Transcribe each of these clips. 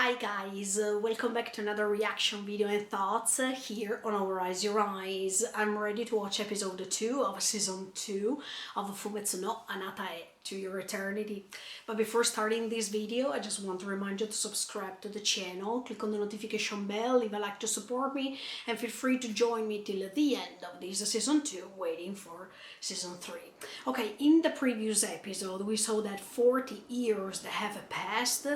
Hi guys, welcome back to another reaction video and thoughts here on Overrise Your Eyes. I'm ready to watch episode 2 of season 2 of Fumetsu no Anatae to Your Eternity. But before starting this video, I just want to remind you to subscribe to the channel, click on the notification bell, leave a like to support me, and feel free to join me till the end of this season 2, waiting for season 3. Okay, in the previous episode, we saw that 40 years that have passed,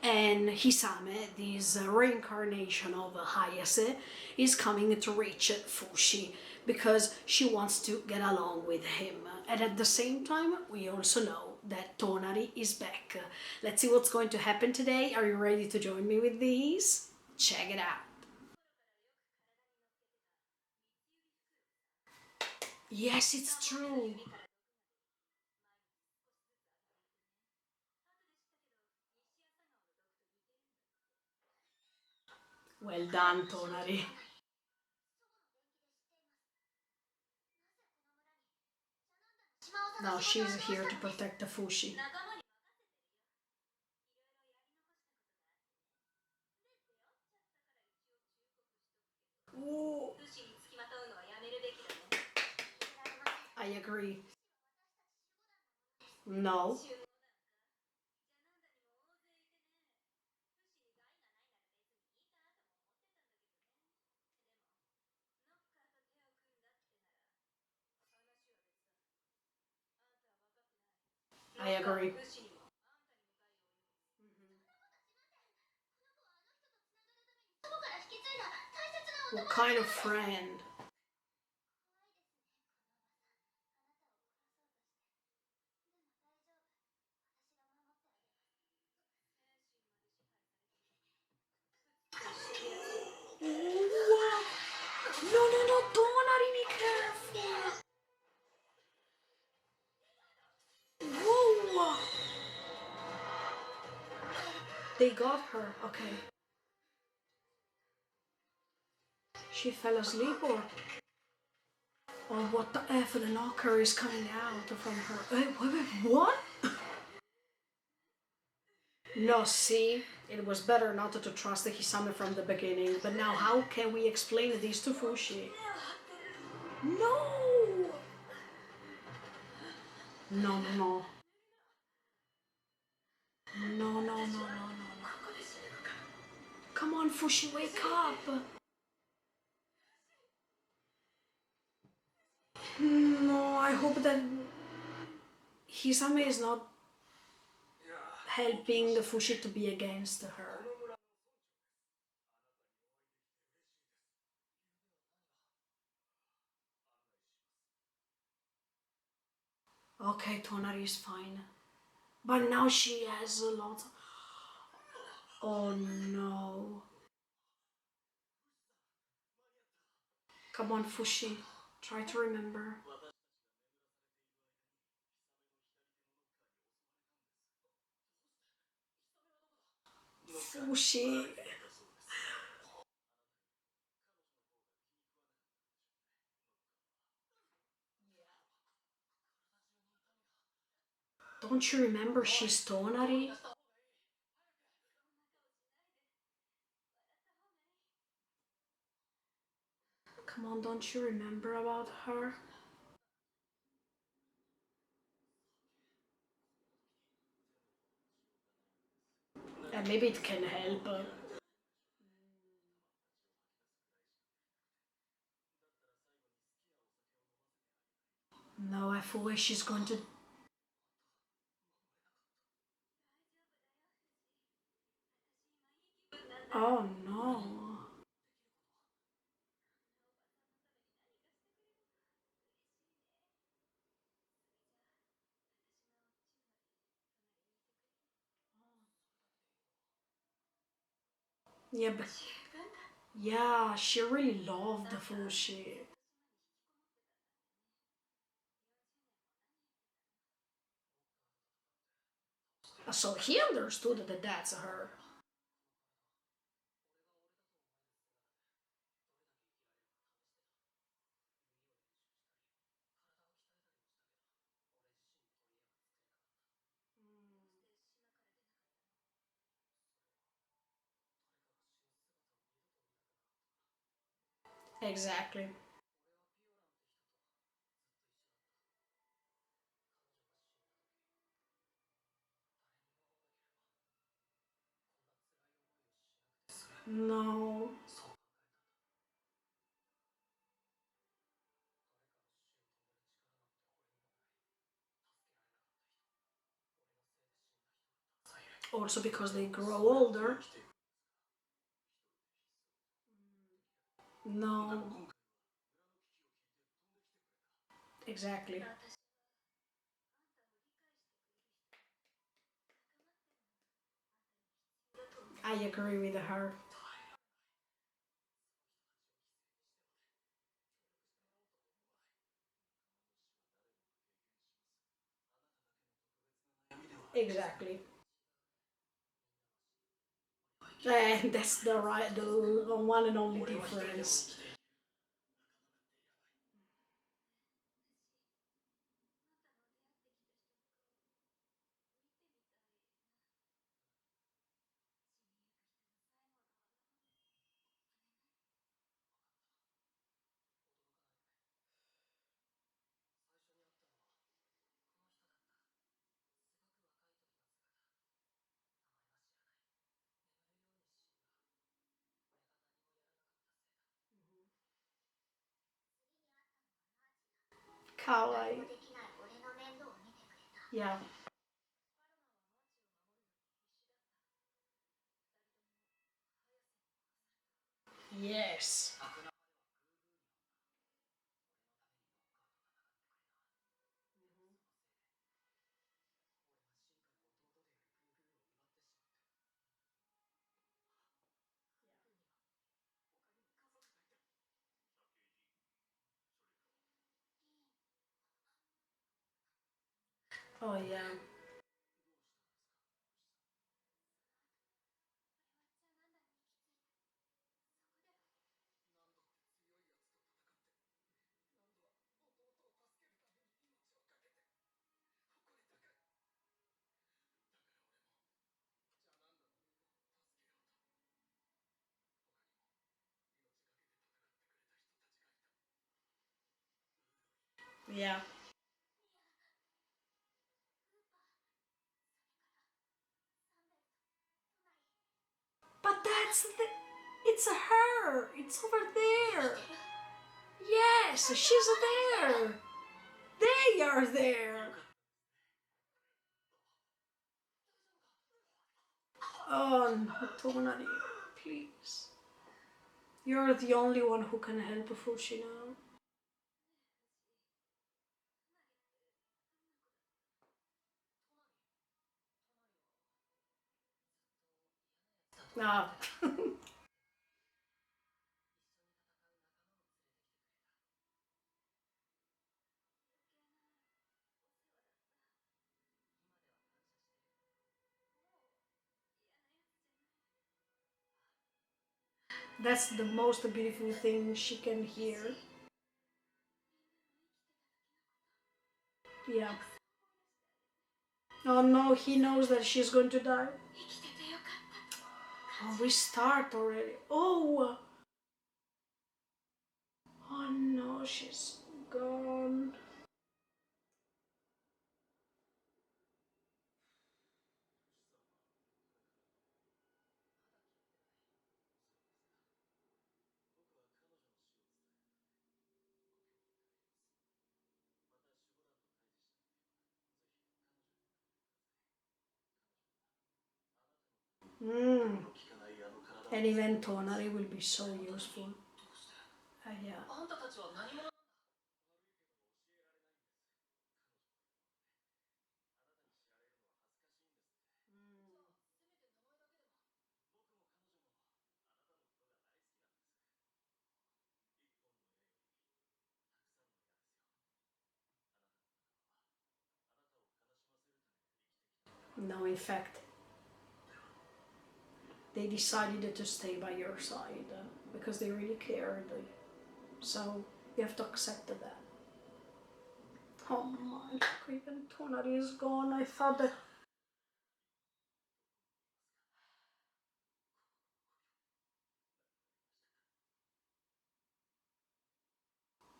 and Hisame, this reincarnation of Hayase, is coming to reach Fushi because she wants to get along with him. And at the same time, we also know that Tonari is back. Let's see what's going to happen today. Are you ready to join me with these? Check it out. Yes, it's true. Well done, Tonari. Now she's here to protect the Fushi. Ooh. I agree. No. I agree. What kind of friend? Wow. No, no, no, Tonari, be careful. Whoa. They got her. Okay. She fell asleep or... Oh, what the F? The knocker is coming out from her. Wait, what? No, see? It was better not to trust the Hisame from the beginning. But now, how can we explain this to Fushi? No! No, no, no. No, no, no, no, no, no. Come on, Fushi, wake up! No, I hope that Hisame is not helping the Fushi to be against her. Okay, Tonari is fine. But now she has a lot. Oh no. Come on, Fushi. Try to remember. Fushi. Don't you remember she's Tonari? Come on, don't you remember about her? And maybe it can help. No, I feel like she's going to... Oh no. Yeah, but... Yeah, she really loved the Fushi. So he understood that that's her. Exactly. No. Also because they grow older. No. Exactly. I agree with her. Exactly. And that's the one and only difference. Kawaii. Yeah. Yes. Oh yeah. Yeah. But that's the. It's her. It's over there. Yes, she's there. They are there. Oh no, Tonari, please. You're the only one who can help Fushi now. Ah. That's the most beautiful thing she can hear. Yeah. Oh no, he knows that she's going to die. Oh, we start already. Oh! Oh no, she's gone. Mm. And even Tonari will be so useful. Yeah. No, in fact, they decided to stay by your side because they really cared. So you have to accept that. Oh my, even Tonari is gone. I thought that.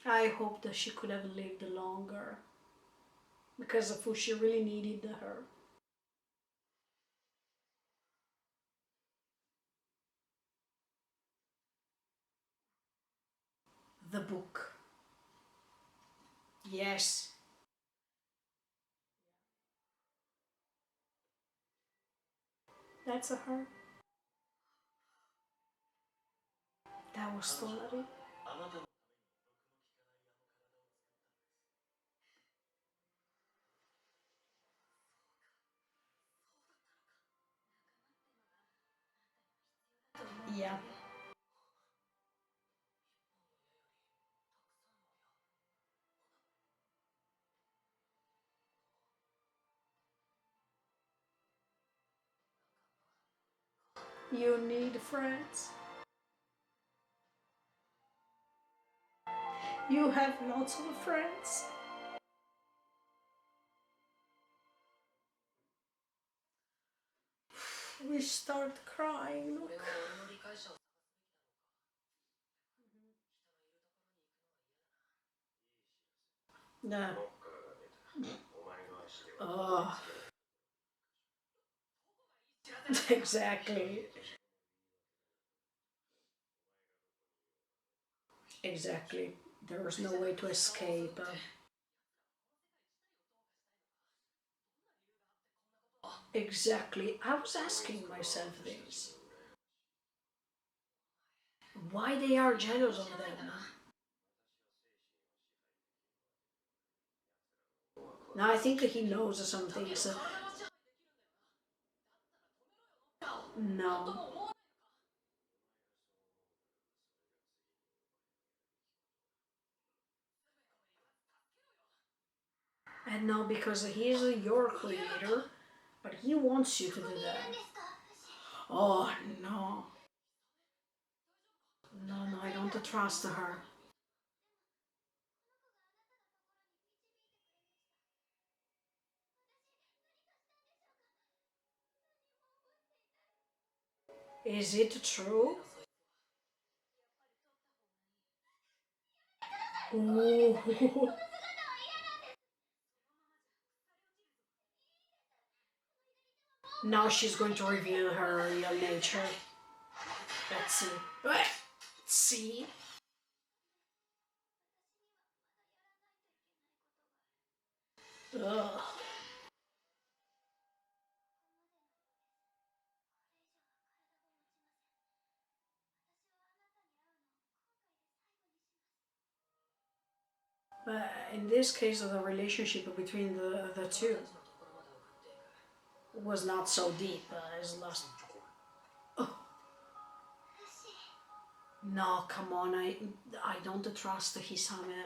I hope that she could have lived longer because Fushi really needed her. The book. Yes. That's a her. That was Tonari. Yeah. You need friends. You have lots of friends. We start crying. Look. Yeah. Oh, exactly. Exactly. There is no way to escape. Exactly. I was asking myself this. Why they are jealous of them? Now I think he knows some things. No. And no, because he is your creator, but he wants you to do that. Oh no. No, no, I don't trust her. Is it true? Ooh. Now she's going to reveal her real nature. Let's see. Let's see. Ugh. But in this case, the relationship between the two was not so deep as last. Oh, no, come on, I don't trust Hisame.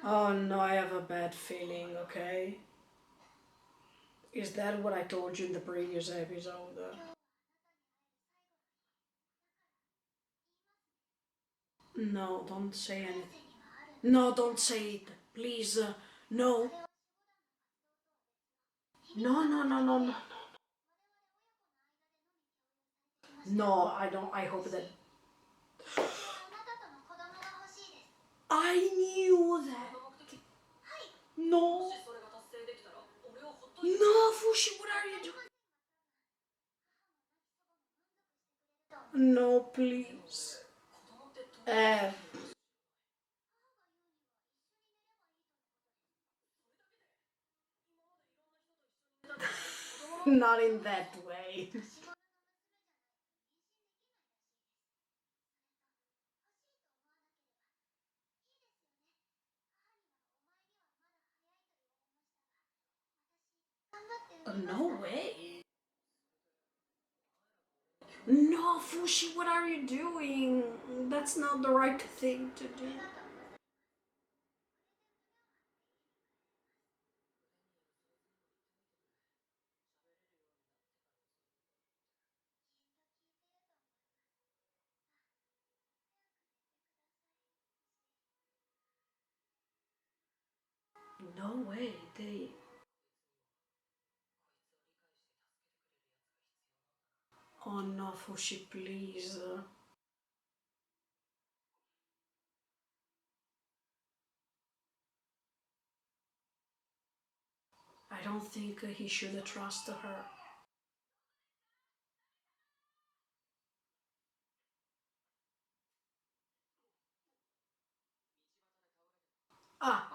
Oh no, I have a bad feeling, okay? Is that what I told you in the previous episode? No, don't say anything. No, don't say it. Please, no. No, no, no, no, no. No, I don't. I hope that. I knew that. No. No, Fushi, what are you doing? No, please. Uh, not in that way. No way. No, Fushi, what are you doing? That's not the right thing to do. No way, they... Oh no, Fushi, please. I don't think he should trust her. Ah,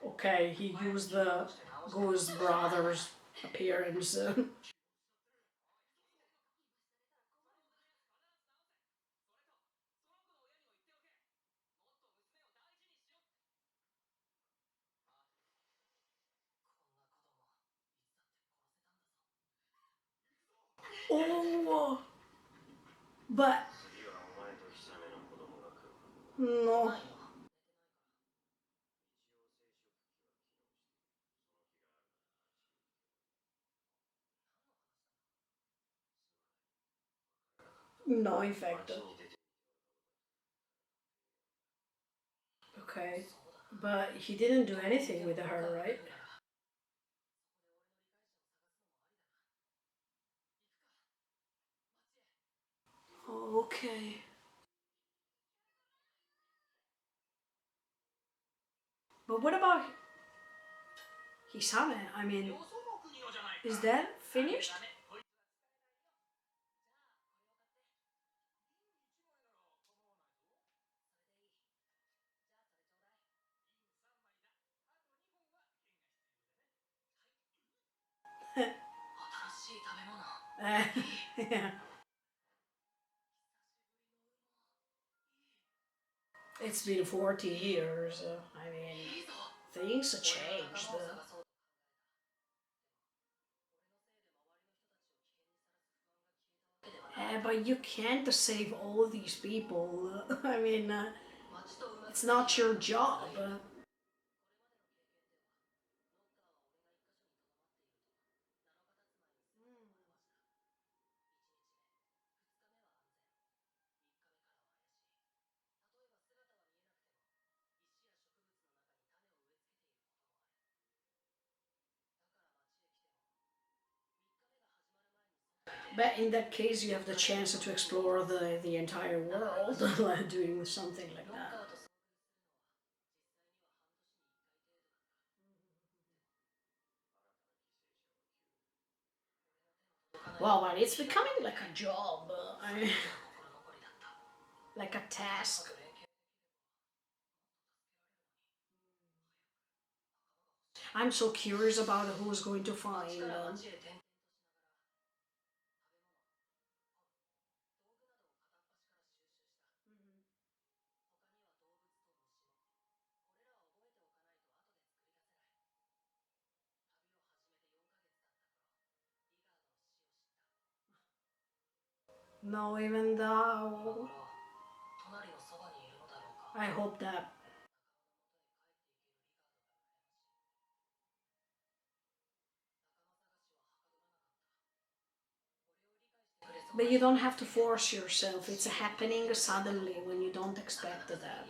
okay, he used the Ghost Brothers appearance. Oh, but no, no, in fact, okay, but he didn't do anything with her, right? Okay, but what about Hisame? I mean, is that finished? Yeah. It's been 40 years. I mean, things have changed. But you can't save all these people. I mean, it's not your job. But in that case, you have the chance to explore the entire world doing something like that. Well, but it's becoming like a job, like a task. I'm so curious about who's going to find. No, even though I hope that. But you don't have to force yourself. It's happening suddenly when you don't expect that.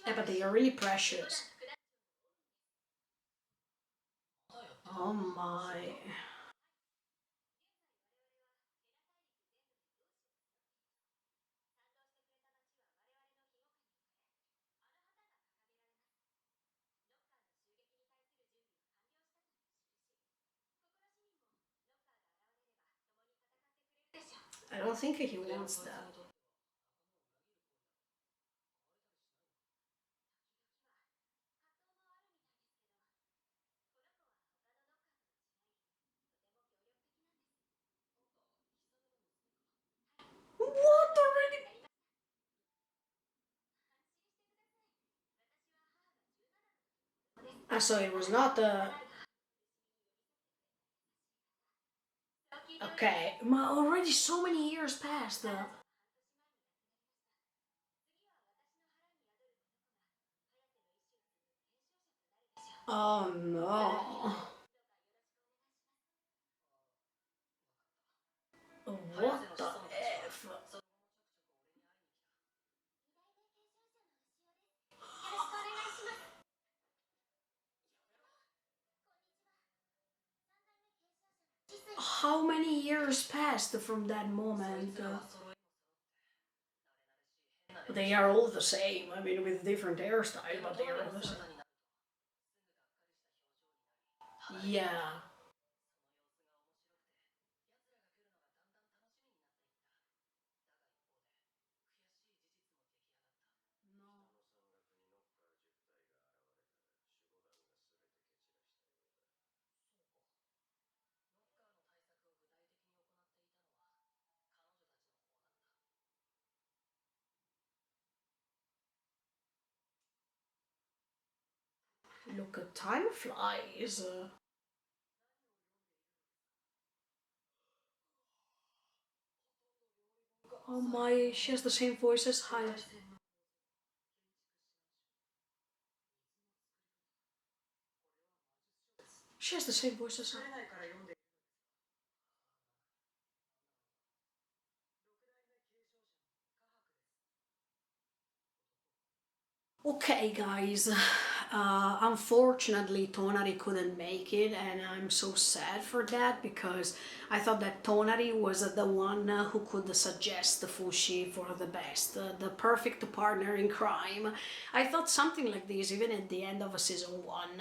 Yeah, but they are really precious. Oh my. I don't think he wants that. What already? So it was not okay. Already so many years passed. Oh no. What the F? How many years passed from that moment? They are all the same. I mean, with different hairstyle, but they are all the same. Yeah. Look, time flies. Oh my, she has the same voice as Hayas. She has the same voice as Hayas. Okay, guys. Unfortunately, Tonari couldn't make it, and I'm so sad for that because I thought that Tonari was the one who could suggest Fushi for the best, the perfect partner in crime. I thought something like this even at the end of season one,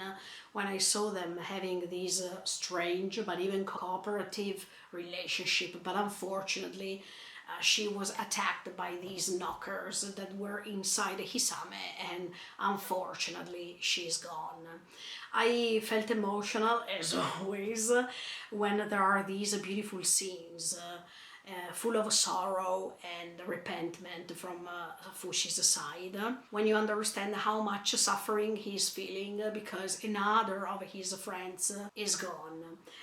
when I saw them having this strange but even cooperative relationship. But unfortunately, she was attacked by these knockers that were inside Hisame, and unfortunately she's gone. I felt emotional as always when there are these beautiful scenes full of sorrow and repentment from Fushi's side. When you understand how much suffering he's feeling because another of his friends is gone.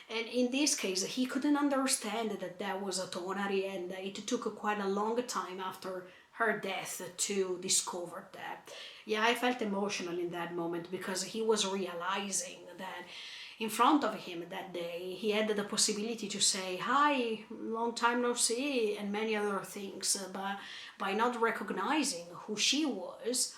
And in this case, he couldn't understand that that was a Tonari, and it took quite a long time after her death to discover that. Yeah, I felt emotional in that moment because he was realizing that in front of him that day he had the possibility to say hi, long time no see, and many other things, but by not recognizing who she was,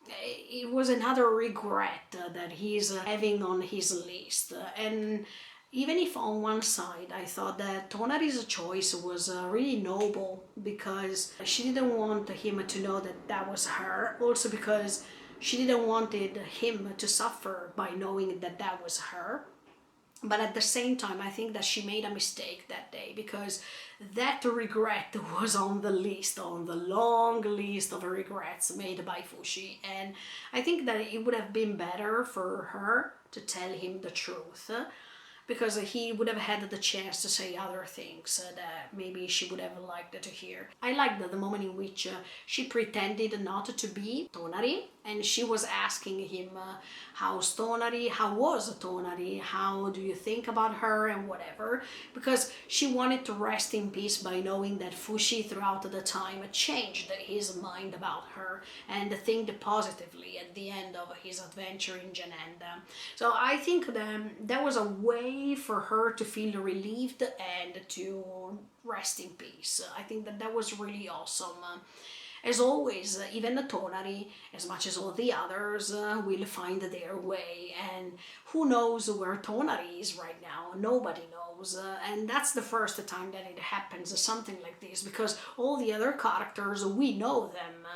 it was another regret that he's having on his list. And even if on one side I thought that Tonari's choice was really noble because she didn't want him to know that that was her, also because she didn't wanted him to suffer by knowing that that was her. But at the same time, I think that she made a mistake that day because that regret was on the list, on the long list of regrets made by Fushi. And I think that it would have been better for her to tell him the truth because he would have had the chance to say other things that maybe she would have liked to hear. I liked the moment in which she pretended not to be Tonari, and she was asking him, how's Tonari, how was Tonari, how do you think about her, and whatever, because she wanted to rest in peace by knowing that Fushi throughout the time changed his mind about her and think positively at the end of his adventure in Janenda. So I think that was a way for her to feel relieved and to rest in peace. I think that that was really awesome. As always, even the Tonari, as much as all the others, will find their way. And who knows where Tonari is right now? Nobody knows. And that's the first time that it happens, something like this, because all the other characters, we know them,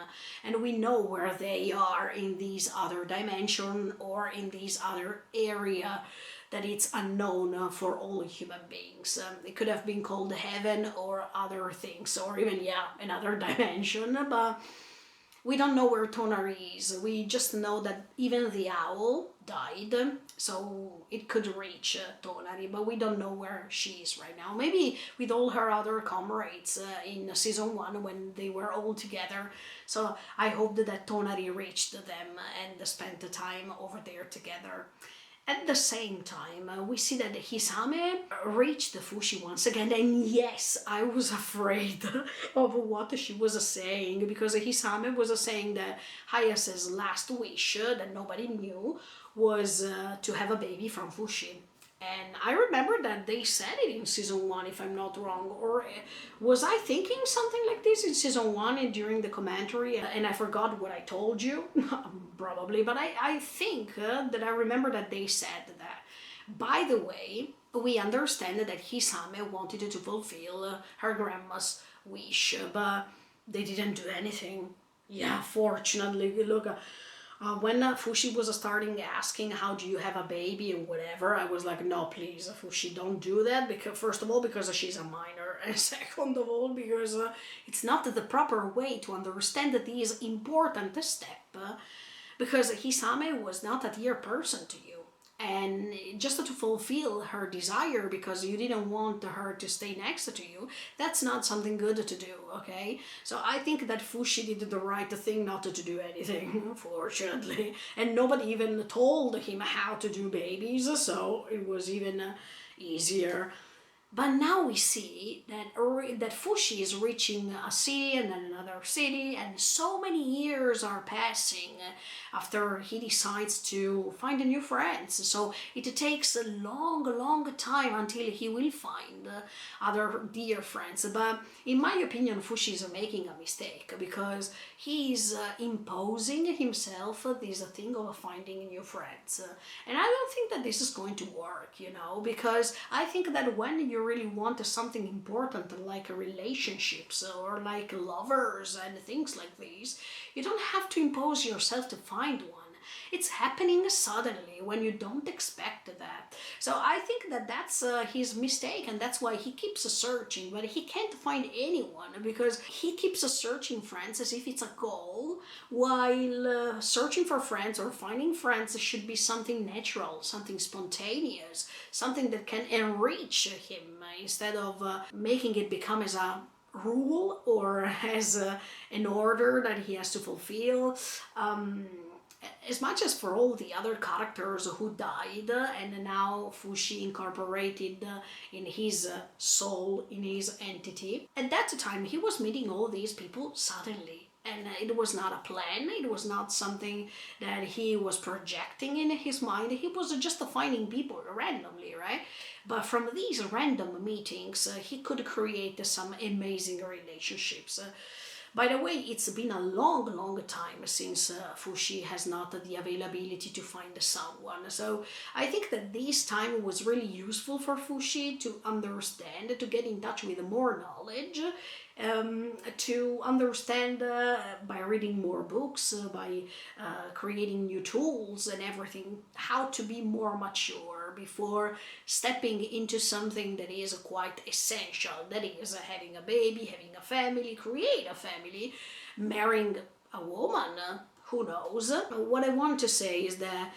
and we know where they are in these other dimension or in these other area that it's unknown for all human beings. It could have been called heaven or other things, or even, yeah, another dimension, but we don't know where Tonari is. We just know that even the owl died, so it could reach Tonari, but we don't know where she is right now. Maybe with all her other comrades in season one when they were all together. So I hope that Tonari reached them and spent the time over there together. At the same time, we see that Hisame reached the Fushi once again, and yes, I was afraid of what she was saying, because Hisame was saying that Hayase's last wish, that nobody knew, was to have a baby from Fushi. And I remember that they said it in season one, if I'm not wrong. Or was I thinking something like this in season one and during the commentary, and I forgot what I told you? Probably, but I think that I remember that they said that. By the way, we understand that Hisame wanted to fulfill her grandma's wish, but they didn't do anything. Yeah, fortunately, look. When Fushi was starting asking how do you have a baby and whatever, I was like, no, please, Fushi, don't do that. Because first of all, because she's a minor, and second of all, because it's not the proper way to understand this important step. Because Hisame was not a dear person to you, and just to fulfill her desire because you didn't want her to stay next to you, that's not something good to do, okay? So I think that Fushi did the right thing not to do anything, fortunately, and nobody even told him how to do babies, so it was even easier. But now we see that Fushi is reaching a city and then another city, and so many years are passing after he decides to find a new friends. So it takes a long, long time until he will find other dear friends. But in my opinion, Fushi is making a mistake because he's imposing himself this thing of finding new friends. And I don't think that this is going to work, because I think that when you really want something important like relationships or like lovers and things like these, you don't have to impose yourself to find one. It's happening suddenly when you don't expect that. So I think that that's his mistake, and that's why he keeps searching, but he can't find anyone because he keeps searching friends as if it's a goal, while searching for friends or finding friends should be something natural, something spontaneous, something that can enrich him instead of making it become as a rule or as an order that he has to fulfill. As much as for all the other characters who died and now Fushi incorporated in his soul, in his entity, at that time he was meeting all these people suddenly. And it was not a plan, it was not something that he was projecting in his mind, he was just finding people randomly, right? But from these random meetings, he could create some amazing relationships. By the way, it's been a long, long time since Fushi has not the availability to find someone. So I think that this time was really useful for Fushi to understand, to get in touch with more knowledge, to understand by reading more books, by creating new tools and everything, how to be more mature before stepping into something that is quite essential, that is having a baby, having a family, create a family, marrying a woman, who knows. What I want to say is that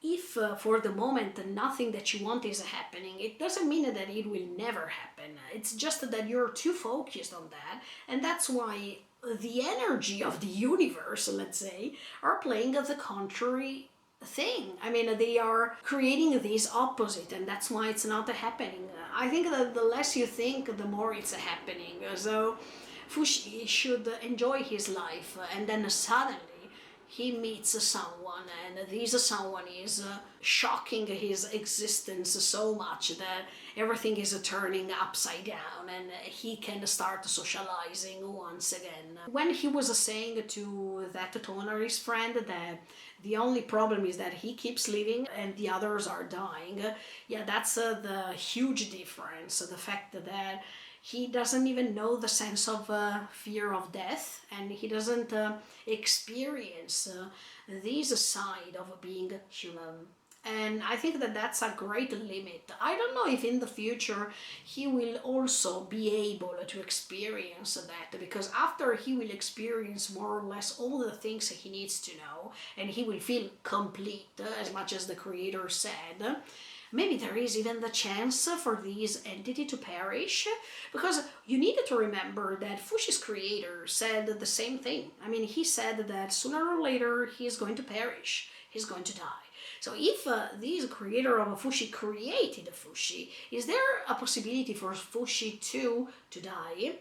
if for the moment nothing that you want is happening, it doesn't mean that it will never happen. It's just that you're too focused on that, and that's why the energy of the universe, let's say, are playing the contrary thing. I mean, they are creating this opposite, and that's why it's not happening. I think that the less you think, the more it's happening. So Fushi should enjoy his life, and then suddenly he meets someone, and this someone is shocking his existence so much that everything is turning upside down, and he can start socializing once again. When he was saying to that Tonari's friend that the only problem is that he keeps living and the others are dying, yeah, that's the huge difference. The fact that he doesn't even know the sense of fear of death, and he doesn't experience this side of being human. And I think that that's a great limit. I don't know if in the future he will also be able to experience that, because after he will experience more or less all the things he needs to know, and he will feel complete, as much as the creator said, maybe there is even the chance for this entity to perish, because you need to remember that Fushi's creator said the same thing. I mean, he said that sooner or later he is going to perish, he's going to die. So if this creator of a Fushi created a Fushi, is there a possibility for Fushi to die?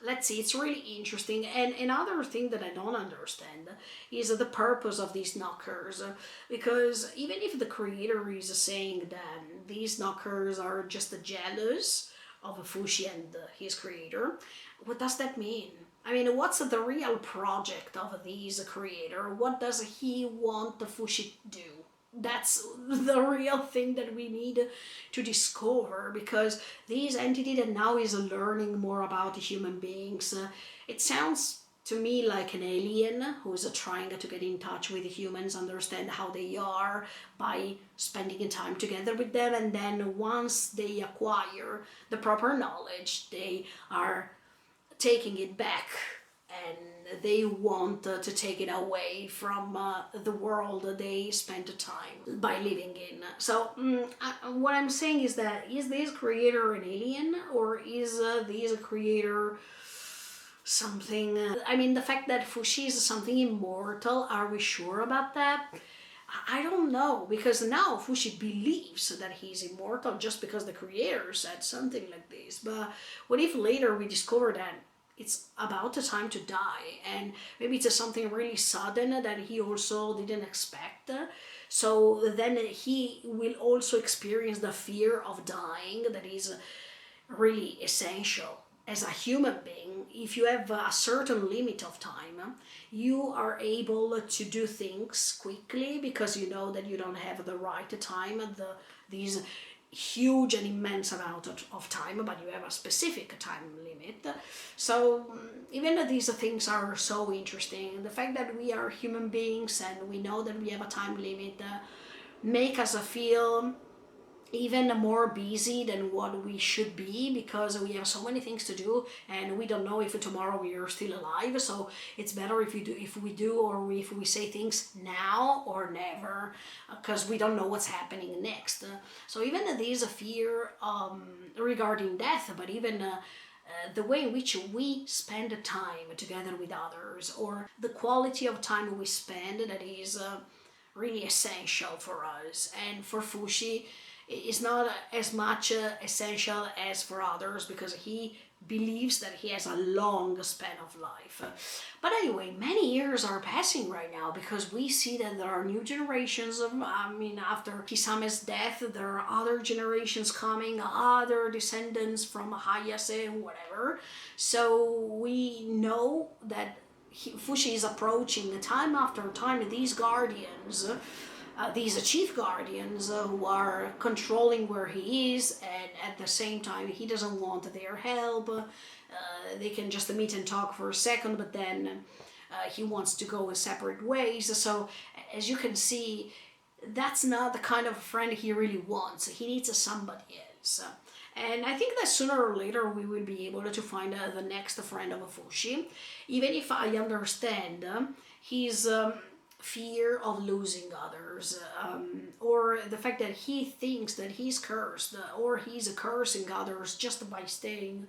Let's see, it's really interesting. And another thing that I don't understand is the purpose of these knockers, because even if the creator is saying that these knockers are just jealous of Fushi and his creator, what does that mean? I mean, what's the real project of this creator? What does he want the Fushi to do? That's the real thing that we need to discover, because this entity that now is learning more about human beings, it sounds to me like an alien who is trying to get in touch with humans, understand how they are by spending time together with them, and then once they acquire the proper knowledge, they are taking it back and they want to take it away from the world they spent time by living in. So what I'm saying is that, is this creator an alien, or is this creator something? I mean, the fact that Fushi is something immortal, are we sure about that? I don't know, because now Fushi believes that he's immortal just because the creator said something like this. But what if later we discover that it's about the time to die, and maybe it's something really sudden that he also didn't expect? So then he will also experience the fear of dying that is really essential. As a human being, if you have a certain limit of time, you are able to do things quickly because you know that you don't have the right time, these huge and immense amount of time, but you have a specific time limit. So even these things are so interesting. The fact that we are human beings and we know that we have a time limit make us feel even more busy than what we should be, because we have so many things to do and we don't know if tomorrow we are still alive. So it's better if we do or if we say things now or never, because we don't know what's happening next. So even this fear regarding death, but even the way in which we spend time together with others, or the quality of time we spend, that is really essential for us. And for Fushi, is not as much essential as for others, because he believes that he has a long span of life. But anyway, many years are passing right now, because we see that there are new generations of, after Kisame's death, there are other generations coming, other descendants from Hayase, whatever. So we know that Fushi is approaching time after time these guardians, these chief guardians who are controlling where he is, and at the same time he doesn't want their help. They can just meet and talk for a second, but then he wants to go in separate ways. So as you can see, that's not the kind of friend he really wants. He needs somebody else. And I think that sooner or later we will be able to find the next friend of Fushi, even if I understand his fear of losing others, or the fact that he thinks that he's cursed, or he's cursing others just by staying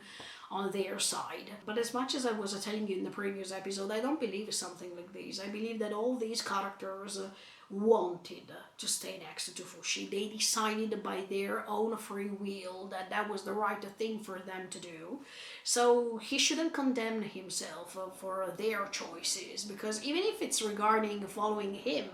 on their side. But as much as I was telling you in the previous episode, I don't believe something like this. I believe that all these characters wanted to stay next to Fushi. They decided by their own free will that that was the right thing for them to do. So he shouldn't condemn himself for their choices, because even if it's regarding following him,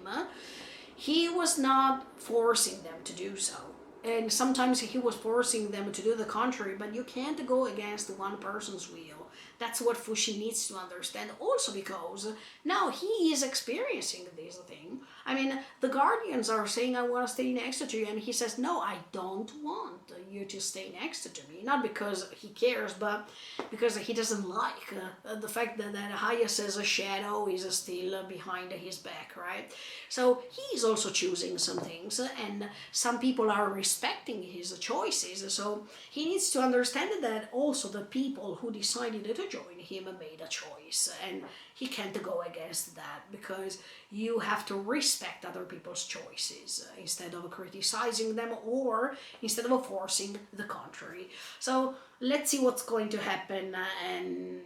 he was not forcing them to do so. And sometimes he was forcing them to do the contrary, but you can't go against one person's will. That's what Fushi needs to understand, also because now he is experiencing this thing. I mean, the guardians are saying, I want to stay next to you, and he says, no, I don't want you to stay next to me. Not because he cares, but because he doesn't like the fact that Hayase's shadow is still behind his back, right? So he's also choosing some things, and some people are respecting his choices. So he needs to understand that also the people who decided to join him made a choice, and he can't go against that, because you have to respect other people's choices instead of criticizing them, or instead of forcing the contrary. So let's see what's going to happen. And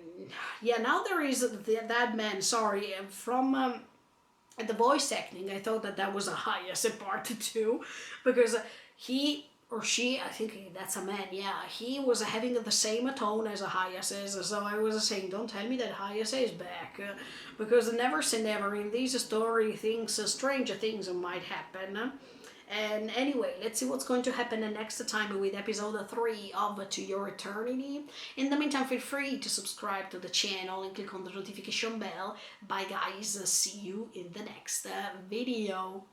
yeah, now there is that man, sorry, from And the voice acting, I thought that that was a Hayase part too, because he or she, I think that's a man, yeah, he was having the same tone as a Hayase, so I was saying, don't tell me that Hayase is back, because never say never, in these story things, stranger things might happen. And anyway, let's see what's going to happen the next time with episode 3 of To Your Eternity. In the meantime, feel free to subscribe to the channel and click on the notification bell. Bye guys, see you in the next video.